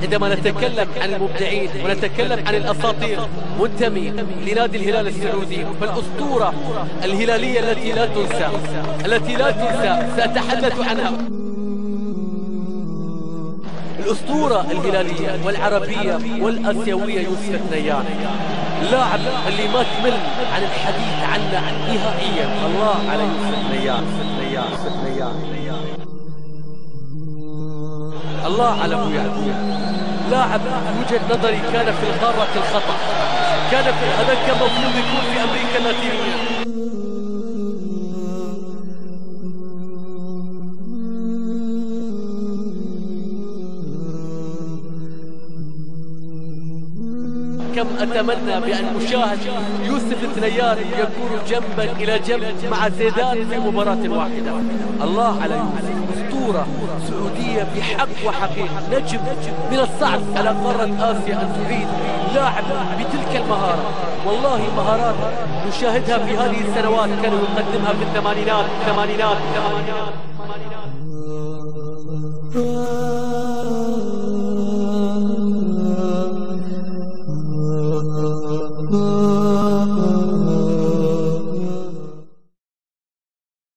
عندما نتكلم عن المبدعين ونتكلم عن الأساطير منتمي لنادي الهلال السعودي، فالأسطورة الهلالية التي لا تنسى، التي لا تنسى سأتحدث عنها. الأسطورة الهلالية والعربية والآسيوية يوسف الثنيان، اللاعب اللي ما تمل عن الحديث عنه نهائيا. الله على يوسف الثنيان، الله على أبو يعقوب، لاعب وجهة نظري كان في القارة الخطأ، هذا كان مفروض يكون في أمريكا اللاتينية. كم أتمنى بأن أشاهد يوسف الثنيان يكون جنبا إلى جنب مع زيدان في مباراة واحدة. الله على يوسف، أسطورة سعودية بحق وحقيقة، نجم من الصعب على قارة آسيا أن تعيد لاعب بتلك المهارة. والله مهارات نشاهدها في هذه السنوات كانوا يقدمها في الثمانينات.